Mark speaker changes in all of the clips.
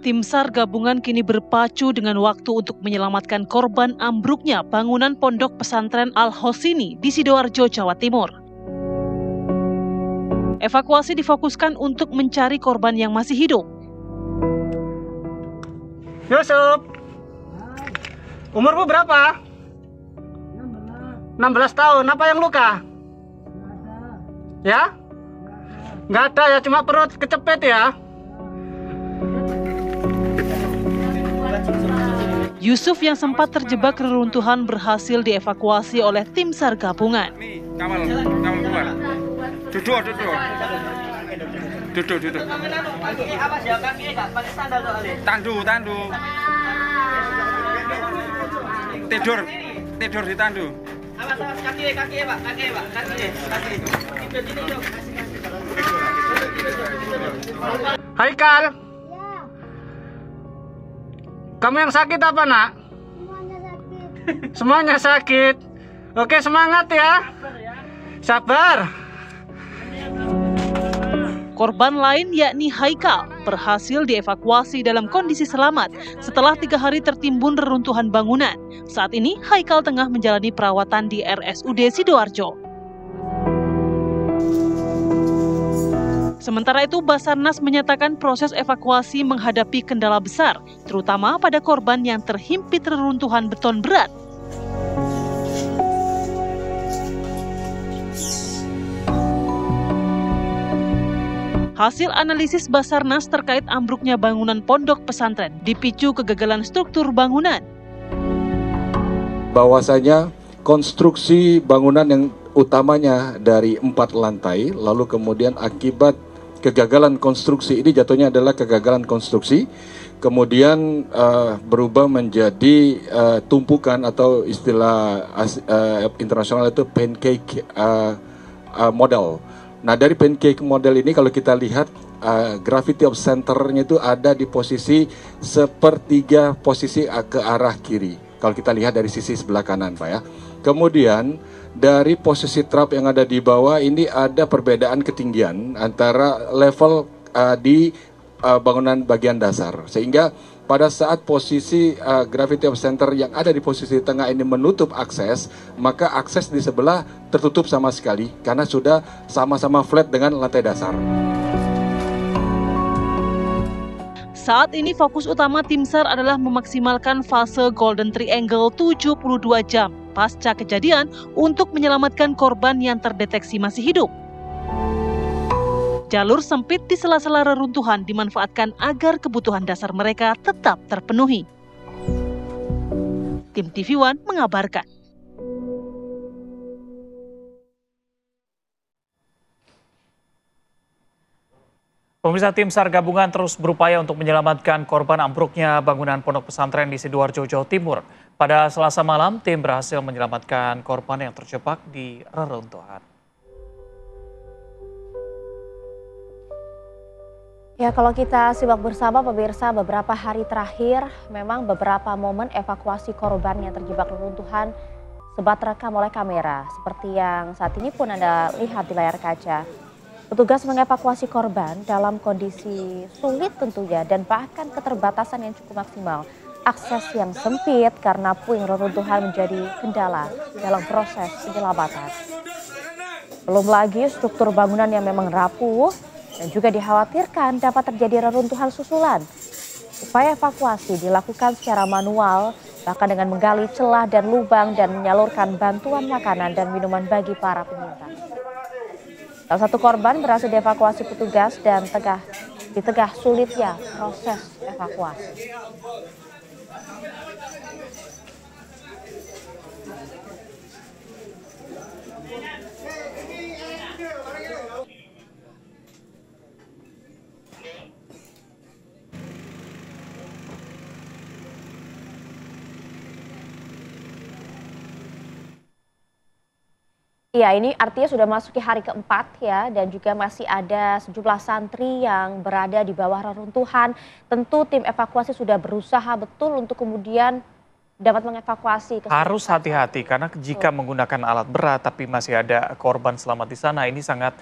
Speaker 1: Tim SAR gabungan kini berpacu dengan waktu untuk menyelamatkan korban ambruknya bangunan pondok pesantren Al-Hosini di Sidoarjo, Jawa Timur. Evakuasi difokuskan untuk mencari korban yang masih hidup.
Speaker 2: Yusuf, umurmu berapa? 16 tahun. Apa yang luka? Ya? Nggak ada ya, cuma perut kecepit ya?
Speaker 1: Yusuf yang sempat terjebak reruntuhan berhasil dievakuasi oleh tim SAR gabungan.
Speaker 3: Kamal keluar. Duduk. Tandu. Tidur di tandu. Kaki.
Speaker 2: Haikal. Kamu yang sakit apa, Nak? Semuanya sakit. Oke, semangat ya. Sabar.
Speaker 1: Korban lain yakni Haikal berhasil dievakuasi dalam kondisi selamat setelah 3 hari tertimbun reruntuhan bangunan. Saat ini Haikal tengah menjalani perawatan di RSUD Sidoarjo. Sementara itu, Basarnas menyatakan proses evakuasi menghadapi kendala besar, terutama pada korban yang terhimpit reruntuhan beton berat. Hasil analisis Basarnas terkait ambruknya bangunan pondok pesantren dipicu kegagalan struktur bangunan.
Speaker 4: Bahwasanya konstruksi bangunan yang utamanya dari 4 lantai, lalu kemudian akibat kegagalan konstruksi ini jatuhnya adalah kegagalan konstruksi, kemudian berubah menjadi tumpukan atau istilah internasional itu pancake model. Nah, dari pancake model ini kalau kita lihat gravity of center-nya itu ada di posisi sepertiga posisi ke arah kiri. Kalau kita lihat dari sisi sebelah kanan, Pak ya. Kemudian dari posisi trap yang ada di bawah ini ada perbedaan ketinggian antara level di bangunan bagian dasar, sehingga pada saat posisi gravity of center yang ada di posisi tengah ini menutup akses, maka akses di sebelah tertutup sama sekali karena sudah sama-sama flat dengan lantai dasar.
Speaker 1: Saat ini fokus utama tim SAR adalah memaksimalkan fase Golden Triangle 72 jam pasca kejadian untuk menyelamatkan korban yang terdeteksi masih hidup. Jalur sempit di sela-sela reruntuhan dimanfaatkan agar kebutuhan dasar mereka tetap terpenuhi. Tim TV One mengabarkan.
Speaker 5: Pemirsa, tim SAR gabungan terus berupaya untuk menyelamatkan korban ambruknya bangunan pondok pesantren di Sidoarjo, Jawa Timur. Pada Selasa malam, tim berhasil menyelamatkan korban yang terjebak di reruntuhan.
Speaker 6: Ya, kalau kita simak bersama pemirsa, beberapa hari terakhir memang beberapa momen evakuasi korban yang terjebak reruntuhan sempat terekam oleh kamera. Seperti yang saat ini pun Anda lihat di layar kaca. Petugas mengevakuasi korban dalam kondisi sulit tentunya dan bahkan keterbatasan yang cukup maksimal. Akses yang sempit karena puing reruntuhan menjadi kendala dalam proses penyelamatan. Belum lagi struktur bangunan yang memang rapuh dan juga dikhawatirkan dapat terjadi reruntuhan susulan. Upaya evakuasi dilakukan secara manual, bahkan dengan menggali celah dan lubang dan menyalurkan bantuan makanan dan minuman bagi para penyintas. Salah satu korban berhasil dievakuasi petugas dan di tengah sulitnya proses evakuasi. Ya, ini artinya sudah masuki hari keempat ya, dan juga masih ada sejumlah santri yang berada di bawah reruntuhan. Tentu tim evakuasi sudah berusaha betul untuk kemudian dapat mengevakuasi.
Speaker 5: Harus hati-hati karena jika menggunakan alat berat tapi masih ada korban selamat di sana, ini sangat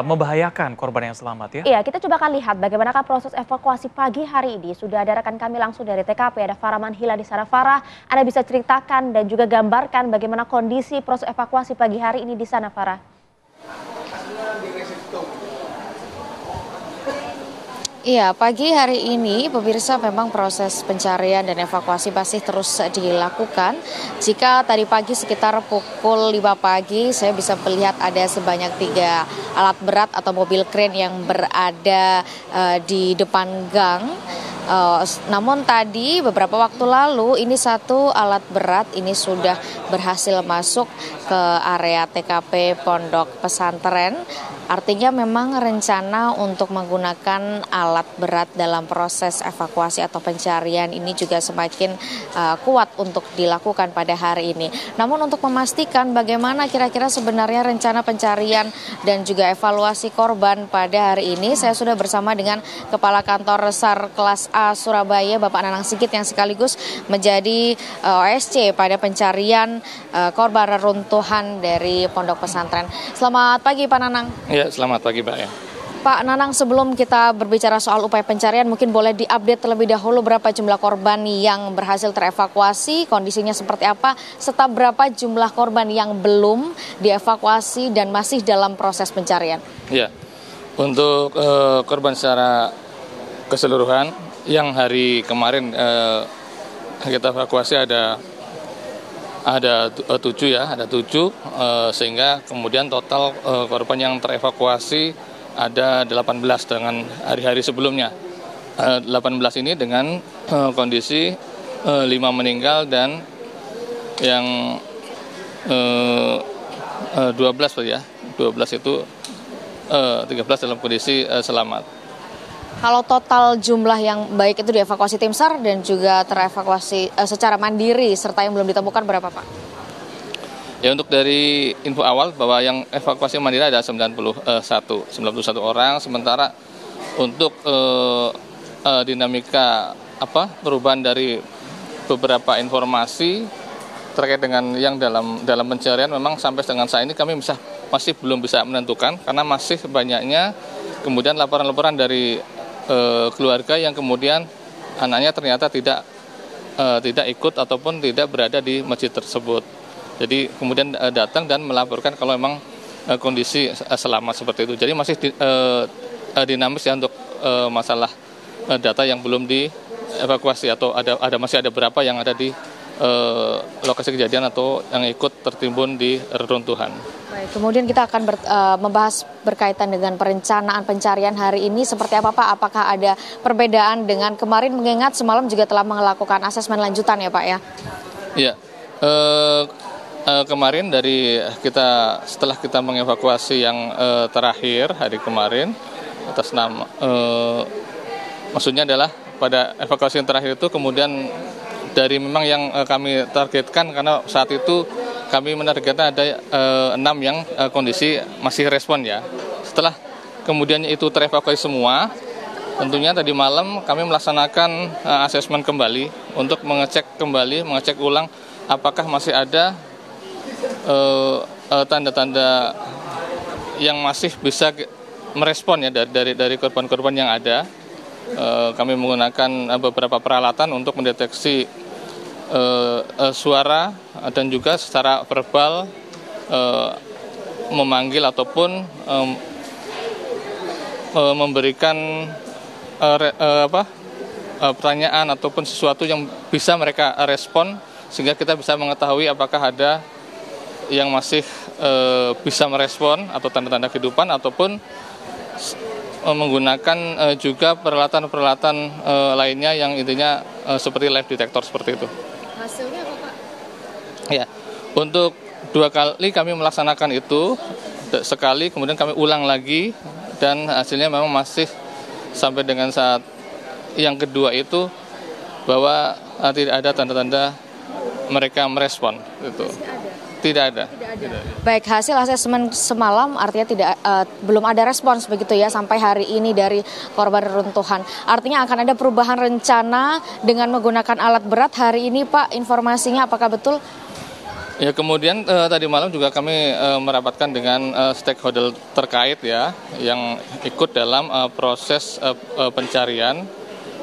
Speaker 5: membahayakan korban yang selamat ya.
Speaker 6: Iya, kita coba akan lihat bagaimanakah proses evakuasi pagi hari ini. Sudah ada rekan kami langsung dari TKP, ada Farah Manhila di sana. Farah, Anda bisa ceritakan dan juga gambarkan bagaimana kondisi proses evakuasi pagi hari ini di sana, Farah?
Speaker 7: Iya, pagi hari ini pemirsa memang proses pencarian dan evakuasi masih terus dilakukan. Jika tadi pagi sekitar pukul 5 pagi saya bisa melihat ada sebanyak 3 alat berat atau mobil kren yang berada di depan gang. Namun tadi beberapa waktu lalu ini satu alat berat ini sudah berhasil masuk ke area TKP Pondok Pesantren. Artinya memang rencana untuk menggunakan alat berat dalam proses evakuasi atau pencarian ini juga semakin kuat untuk dilakukan pada hari ini. Namun untuk memastikan bagaimana kira-kira sebenarnya rencana pencarian dan juga evaluasi korban pada hari ini, saya sudah bersama dengan Kepala Kantor SAR Kelas A Surabaya, Bapak Nanang Sigit, yang sekaligus menjadi OSC pada pencarian korban reruntuhan dari Pondok Pesantren. Selamat pagi Pak Nanang.
Speaker 8: Ya, selamat pagi Pak ya.
Speaker 7: Pak Nanang, sebelum kita berbicara soal upaya pencarian, mungkin boleh diupdate terlebih dahulu berapa jumlah korban yang berhasil terevakuasi, kondisinya seperti apa, serta berapa jumlah korban yang belum dievakuasi dan masih dalam proses pencarian.
Speaker 8: Ya, untuk korban secara keseluruhan, yang hari kemarin kita evakuasi ada 7 ya, ada 7 sehingga kemudian total korban yang terevakuasi ada 18 dengan hari-hari sebelumnya. 18 ini dengan kondisi 5 meninggal dan yang 12 ya. 12 itu 13 dalam kondisi selamat.
Speaker 7: Kalau total jumlah yang baik itu dievakuasi tim SAR dan juga terevakuasi secara mandiri serta yang belum ditemukan berapa Pak?
Speaker 8: Ya, untuk dari info awal bahwa yang evakuasi mandiri ada 91 orang, sementara untuk dinamika perubahan dari beberapa informasi terkait dengan yang dalam pencarian, memang sampai dengan saat ini kami masih belum bisa menentukan karena masih banyaknya kemudian laporan-laporan dari keluarga yang kemudian anaknya ternyata tidak ikut ataupun tidak berada di masjid tersebut. Jadi kemudian datang dan melaporkan kalau memang kondisi selamat seperti itu. Jadi masih dinamis ya untuk masalah data yang belum dievakuasi atau masih ada berapa yang ada di lokasi kejadian atau yang ikut tertimbun di reruntuhan.
Speaker 7: Baik, kemudian kita akan membahas berkaitan dengan perencanaan pencarian hari ini seperti apa Pak? Apakah ada perbedaan dengan kemarin, mengingat semalam juga telah melakukan asesmen lanjutan ya Pak ya?
Speaker 8: Iya, kemarin setelah kita mengevakuasi yang terakhir hari kemarin atas nama maksudnya adalah pada evakuasi yang terakhir itu kemudian dari memang yang kami targetkan, karena saat itu kami menargetkan ada 6 yang kondisi masih respon ya. Setelah kemudian itu terevakuasi semua, tentunya tadi malam kami melaksanakan asesmen kembali untuk mengecek ulang apakah masih ada tanda-tanda yang masih bisa merespon ya dari korban-korban yang ada. Kami menggunakan beberapa peralatan untuk mendeteksi suara dan juga secara verbal memanggil ataupun memberikan pertanyaan ataupun sesuatu yang bisa mereka respon sehingga kita bisa mengetahui apakah ada yang masih bisa merespon atau tanda-tanda kehidupan ataupun menggunakan juga peralatan-peralatan lainnya yang intinya seperti live detector seperti itu.
Speaker 7: Hasilnya apa Pak?
Speaker 8: Ya, untuk 2 kali kami melaksanakan itu, sekali kemudian kami ulang lagi dan hasilnya memang masih sampai dengan saat yang kedua itu bahwa tidak ada tanda-tanda mereka merespon itu. Tidak ada.
Speaker 7: Baik, hasil asesmen semalam artinya belum ada respons begitu ya sampai hari ini dari korban reruntuhan. Artinya akan ada perubahan rencana dengan menggunakan alat berat hari ini, Pak. Informasinya apakah betul?
Speaker 8: Ya, kemudian tadi malam juga kami merapatkan dengan stakeholder terkait ya yang ikut dalam proses pencarian,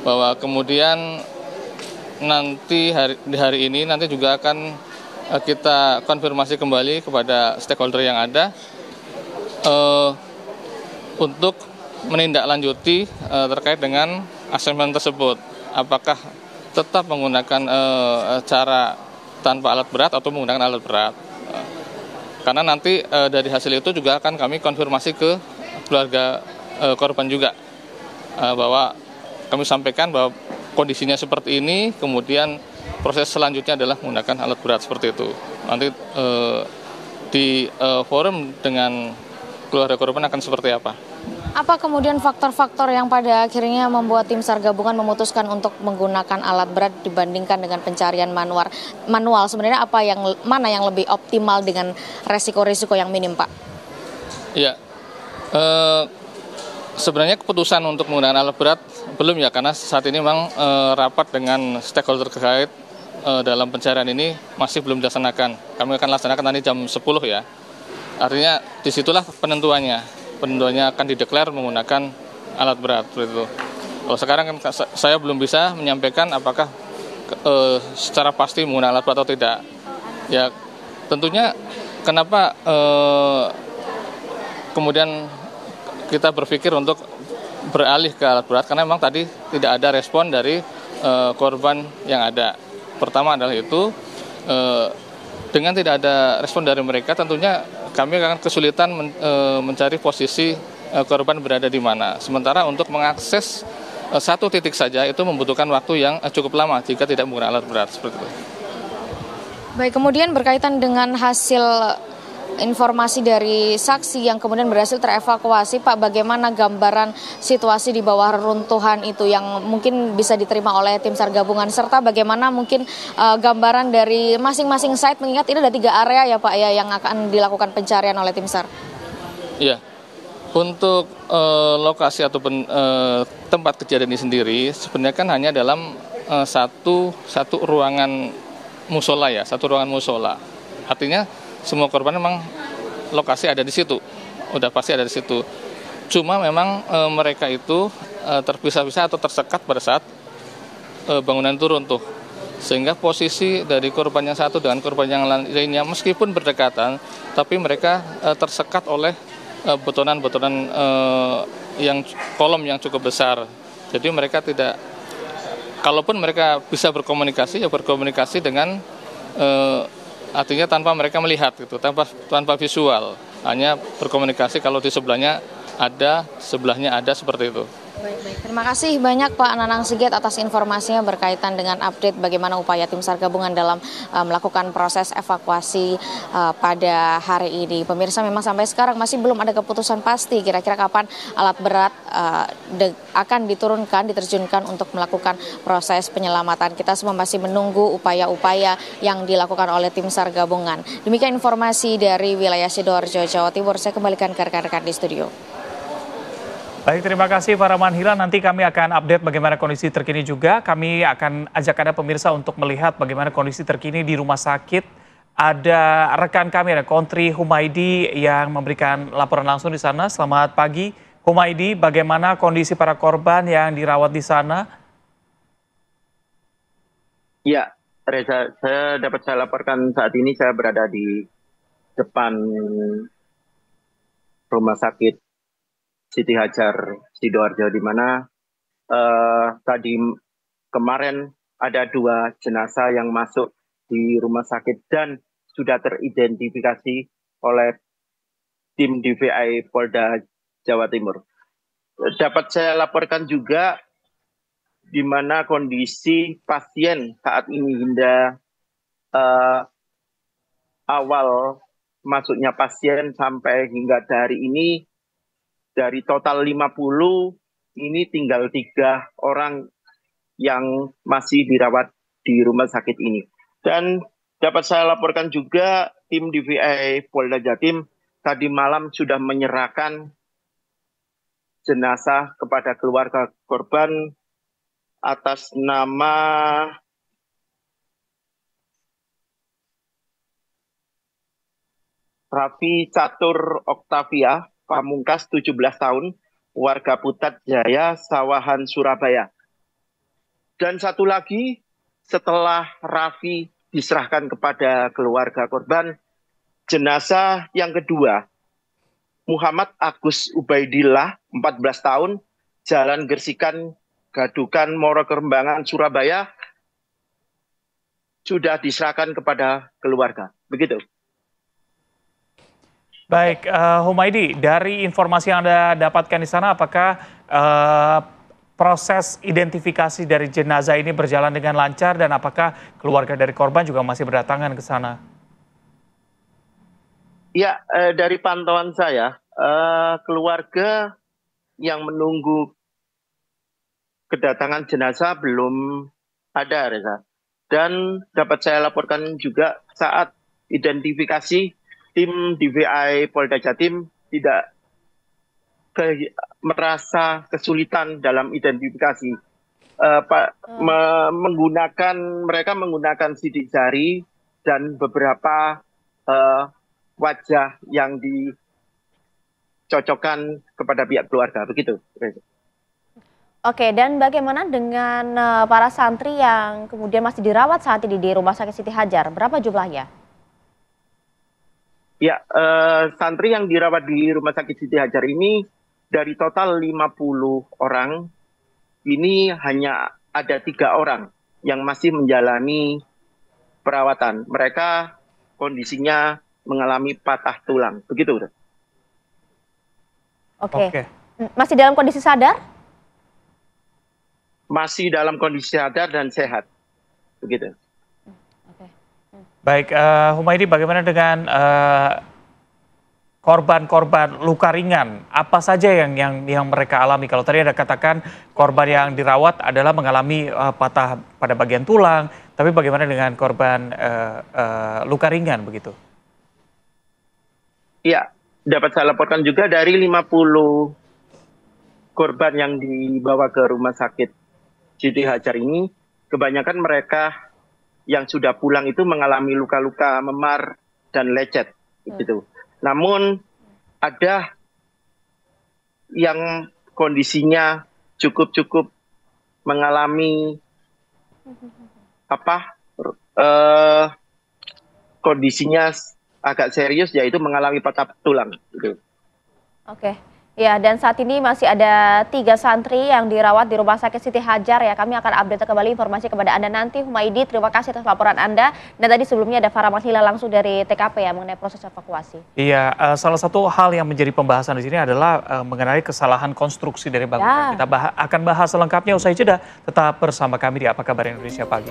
Speaker 8: bahwa kemudian nanti di hari ini nanti juga akan kita konfirmasi kembali kepada stakeholder yang ada untuk menindaklanjuti terkait dengan asesmen tersebut. Apakah tetap menggunakan cara tanpa alat berat atau menggunakan alat berat. Karena nanti dari hasil itu juga akan kami konfirmasi ke keluarga korban juga. Bahwa kami sampaikan bahwa kondisinya seperti ini, kemudian proses selanjutnya adalah menggunakan alat berat seperti itu. Nanti di forum dengan keluarga korban akan seperti apa?
Speaker 7: Apa kemudian faktor-faktor yang pada akhirnya membuat tim SAR gabungan memutuskan untuk menggunakan alat berat dibandingkan dengan pencarian manual? Sebenarnya mana yang lebih optimal dengan resiko-risiko yang minim, Pak?
Speaker 8: Ya, sebenarnya keputusan untuk menggunakan alat berat belum ya, karena saat ini memang rapat dengan stakeholder terkait dalam pencarian ini masih belum dilaksanakan. Kami akan laksanakan nanti jam 10 ya. Artinya disitulah penentuannya. Penentuannya akan dideklar menggunakan alat berat seperti itu. Kalau sekarang kan saya belum bisa menyampaikan apakah secara pasti menggunakan alat berat atau tidak. Ya tentunya kenapa kemudian kita berpikir untuk beralih ke alat berat, karena memang tadi tidak ada respon dari korban yang ada. Pertama adalah itu, dengan tidak ada respon dari mereka, tentunya kami akan kesulitan mencari posisi korban berada di mana. Sementara untuk mengakses satu titik saja itu membutuhkan waktu yang cukup lama jika tidak menggunakan alat berat seperti itu.
Speaker 7: Baik, kemudian berkaitan dengan hasil informasi dari saksi yang kemudian berhasil terevakuasi, Pak, bagaimana gambaran situasi di bawah reruntuhan itu yang mungkin bisa diterima oleh tim SAR gabungan, serta bagaimana mungkin gambaran dari masing-masing site, mengingat ini ada 3 area ya Pak ya yang akan dilakukan pencarian oleh tim SAR.
Speaker 8: Iya, untuk lokasi ataupun tempat kejadian ini sendiri sebenarnya kan hanya dalam satu ruangan musola ya, satu ruangan musola. Artinya semua korban memang lokasi ada di situ, udah pasti ada di situ. Cuma memang mereka itu terpisah-pisah atau tersekat pada saat bangunan itu runtuh. Sehingga posisi dari korban yang satu dengan korban yang lainnya meskipun berdekatan, tapi mereka tersekat oleh betonan-betonan yang kolom yang cukup besar. Jadi mereka tidak, kalaupun mereka bisa berkomunikasi, ya berkomunikasi dengan artinya tanpa mereka melihat gitu, tanpa visual, hanya berkomunikasi kalau di sebelahnya ada, sebelahnya ada, seperti itu.
Speaker 7: Baik. Terima kasih banyak Pak Nanang Sigit atas informasinya berkaitan dengan update bagaimana upaya tim SAR gabungan dalam melakukan proses evakuasi pada hari ini. Pemirsa, memang sampai sekarang masih belum ada keputusan pasti kira-kira kapan alat berat akan diterjunkan untuk melakukan proses penyelamatan. Kita semua masih menunggu upaya-upaya yang dilakukan oleh tim SAR gabungan. Demikian informasi dari wilayah Sidoarjo, Jawa Timur. Saya kembalikan ke rekan-rekan di studio.
Speaker 5: Baik, terima kasih Pak Rahman Hilal. Nanti kami akan update bagaimana kondisi terkini juga. Kami akan ajak Anda pemirsa untuk melihat bagaimana kondisi terkini di rumah sakit. Ada rekan kami, ada Kontri Humaydi yang memberikan laporan langsung di sana. Selamat pagi, Humaydi. Bagaimana kondisi para korban yang dirawat di sana?
Speaker 9: Ya, Reza, dapat saya laporkan saat ini saya berada di depan rumah sakit Siti Hajar Sidoarjo, di mana tadi kemarin ada 2 jenazah yang masuk di rumah sakit dan sudah teridentifikasi oleh tim DVI Polda Jawa Timur. Dapat saya laporkan juga di mana kondisi pasien saat ini hingga awal masuknya pasien sampai hingga hari ini, dari total 50, ini tinggal 3 orang yang masih dirawat di rumah sakit ini. Dan dapat saya laporkan juga tim DVI Polda Jatim tadi malam sudah menyerahkan jenazah kepada keluarga korban atas nama Raffi Catur Oktavia, Pamungkas 17 tahun, warga Putat Jaya, Sawahan, Surabaya. Dan satu lagi, setelah Raffi diserahkan kepada keluarga korban, jenazah yang kedua, Muhammad Agus Ubaidillah, 14 tahun, Jalan Gersikan, Gadukan, Moro Kerembangan, Surabaya, sudah diserahkan kepada keluarga. Begitu.
Speaker 5: Baik, Humaydi, dari informasi yang Anda dapatkan di sana, apakah proses identifikasi dari jenazah ini berjalan dengan lancar dan apakah keluarga dari korban juga masih berdatangan ke sana?
Speaker 9: Ya, dari pantauan saya, keluarga yang menunggu kedatangan jenazah belum ada, Reza. Dan dapat saya laporkan juga saat identifikasi, tim DVI Polda Jatim tidak merasa kesulitan dalam identifikasi. Mereka menggunakan sidik jari dan beberapa wajah yang dicocokkan kepada pihak keluarga. Begitu.
Speaker 6: Oke, dan bagaimana dengan para santri yang kemudian masih dirawat saat ini di Rumah Sakit Siti Hajar? Berapa jumlahnya?
Speaker 9: Ya, santri yang dirawat di Rumah Sakit Siti Hajar ini dari total 50 orang, ini hanya ada 3 orang yang masih menjalani perawatan. Mereka kondisinya mengalami patah tulang. Begitu, Bro.
Speaker 6: Oke. Masih dalam kondisi sadar?
Speaker 9: Masih dalam kondisi sadar dan sehat. Begitu.
Speaker 5: Baik, Humaydi, bagaimana dengan korban-korban luka ringan? Apa saja yang mereka alami? Kalau tadi Anda katakan korban yang dirawat adalah mengalami patah pada bagian tulang, tapi bagaimana dengan korban luka ringan begitu?
Speaker 9: Ya, dapat saya laporkan juga dari 50 korban yang dibawa ke Rumah Sakit Siti Hajar ini, kebanyakan mereka yang sudah pulang itu mengalami luka-luka memar dan lecet, gitu. Namun ada yang kondisinya cukup mengalami kondisinya agak serius, yaitu mengalami patah tulang. Gitu.
Speaker 6: Oke. Ya, dan saat ini masih ada 3 santri yang dirawat di Rumah Sakit Siti Hajar ya. Kami akan update kembali informasi kepada Anda nanti. Humaydi, terima kasih atas laporan Anda. Dan tadi sebelumnya ada Farah Mahlila langsung dari TKP ya mengenai proses evakuasi.
Speaker 5: Iya, salah satu hal yang menjadi pembahasan di sini adalah mengenai kesalahan konstruksi dari bangunan. Ya. Kita akan bahas selengkapnya usai jeda. Tetap bersama kami di Apa Kabar Indonesia Pagi.